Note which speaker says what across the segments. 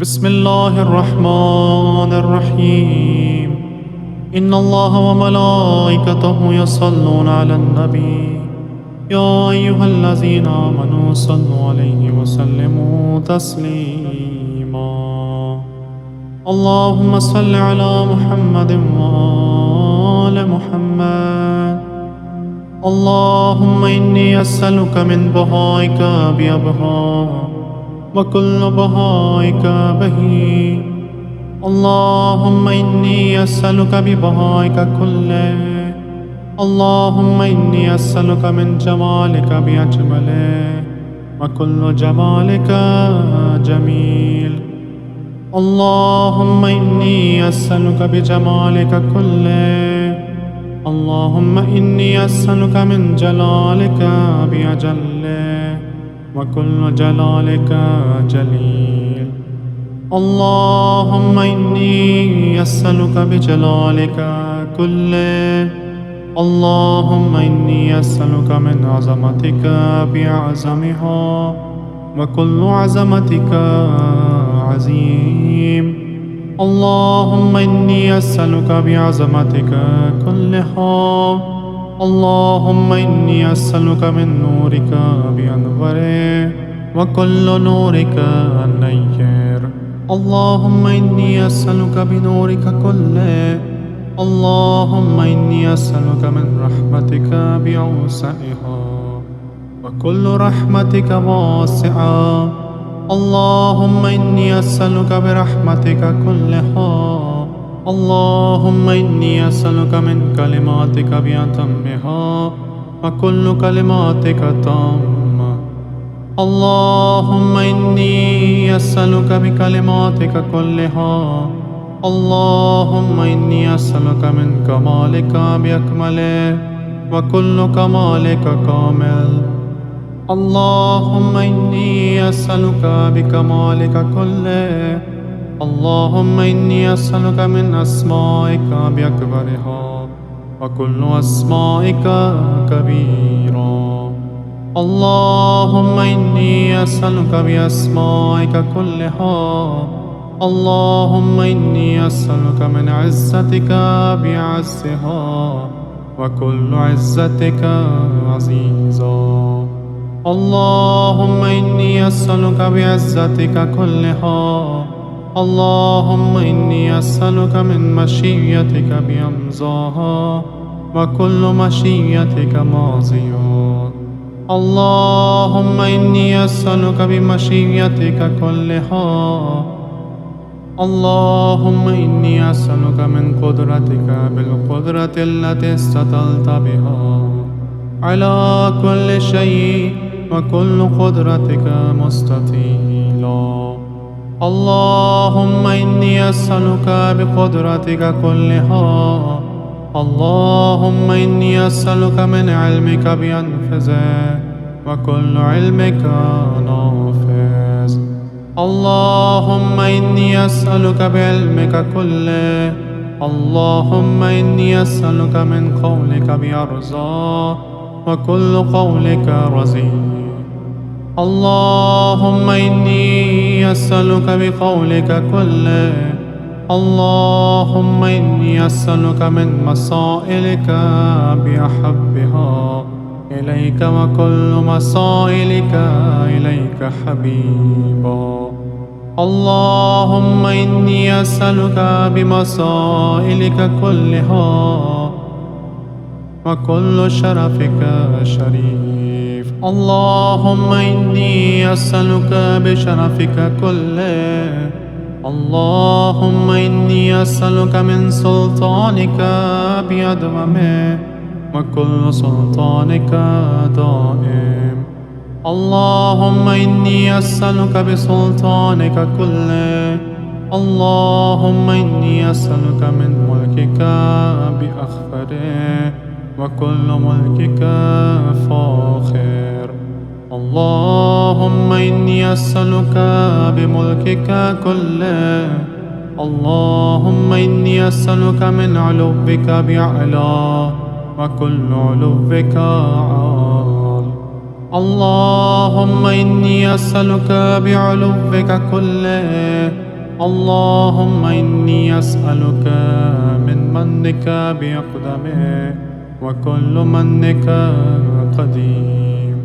Speaker 1: بسم الله الرحمن الرحيم. إن الله وملائكته يصلون على النبي يا أيها الذين آمنوا صلوا عليه وسلموا تسليما. اللهم صل على محمد وآل محمد. اللهم إني أسألك من بهائك بأبهار وكل بهائك بهي. اللهم إني أسألك ببهائك كله. اللهم إني أسألك من جمالك بأجمله وكل جمالك جميل. اللهم إني أسألك بجمالك كله. اللهم إني أسألك من جلالك بأجله وكل جلالك جليل. اللهم إني أسألك بجلالك كله. اللهم إني أسألك من عظمتك بأعظمها وكل عظمتك عظيم. اللهم إني أسألك بعظمتك كلها. اللهم إني أسألك من نورك بأنوره وكل نورك نير. اللهم إني أسألك بنورك كله. اللهم إني أسألك من رحمتك بأوسعها وكل رحمتك واسعة. اللهم إني أسألك برحمتك كلها. اللهم إني أسألك من كلماتك بأتمها وكل كلماتك تامة. اللهم إني أسألك بكلماتك كلها. اللهم إني أسألك من كمالك بأكمله وكل كمالك كامل. اللهم إني أسألك بكمالك كله. اللهم إني أسألك من أسمائك بأكبرها وكل أسمائك كبيرا. اللهم إني أسألك بأسمائك كلها. اللهم إني أسألك من عزتك بعزها وكل عزتك عزيزا. اللهم إني أسألك بعزتك كلها. اللهم إني أسألك من مشيتك بأمزاها وكل مشيتك ماضيات. اللهم إني أسألك بمشيتك كلها. اللهم إني أسألك من قدرتك بالقدرة التي استطلت بها على كل شيء وكل قدرتك مستطيلا. اللهم إني أسألك بقدرتك كلها. اللهم إني أسألك من علمك بأنفذه وكل علمك نافذ. اللهم إني أسألك بعلمك كله. اللهم إني أسألك من قولك بأرزاق وكل قولك رزيق. اللهم إني أسألك بقولك كله. اللهم إني أسألك من مسائلك بأحبها إليك وكل مسائلك إليك حبيبا. اللهم إني أسألك بمسائلك كلها وكل شرفك شريف. اللهم إني أسألك بشرفك كله. اللهم إني أسألك من سلطانك بأدومه وكل سلطانك دائم. اللهم إني أسألك بسلطانك كله. اللهم إني أسألك من ملكك بأخفره وكل ملكك فاخر. اللهم إني أسألك بملكك كله. اللهم إني أسألك من علوك بأعلى وكل علوك عال. اللهم إني أسألك بعلوك كله. اللهم إني أسألك من منك بأقدمه وكل منك قديم.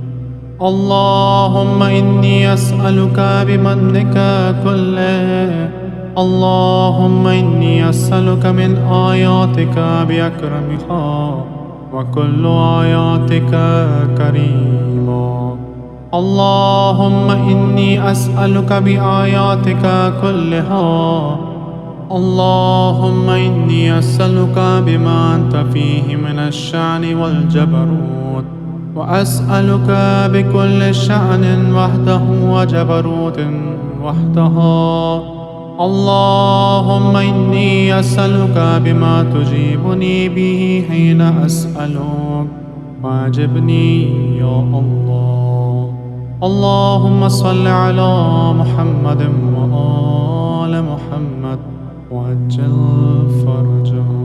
Speaker 1: اللهم إني أسألك بمنك كله. اللهم إني أسألك من آياتك بأكرمها وكل آياتك كريمة. اللهم إني أسألك بآياتك كلها. اللهم إني أسألك بما أنت فيه من الشأن والجبروت، وأسألك بكل شأن وحده وجبروت وحدها. اللهم إني أسألك بما تجيبني به حين أسألك، وأجبني يا الله. اللهم صل على محمد وآل محمد وعجل فرجهم.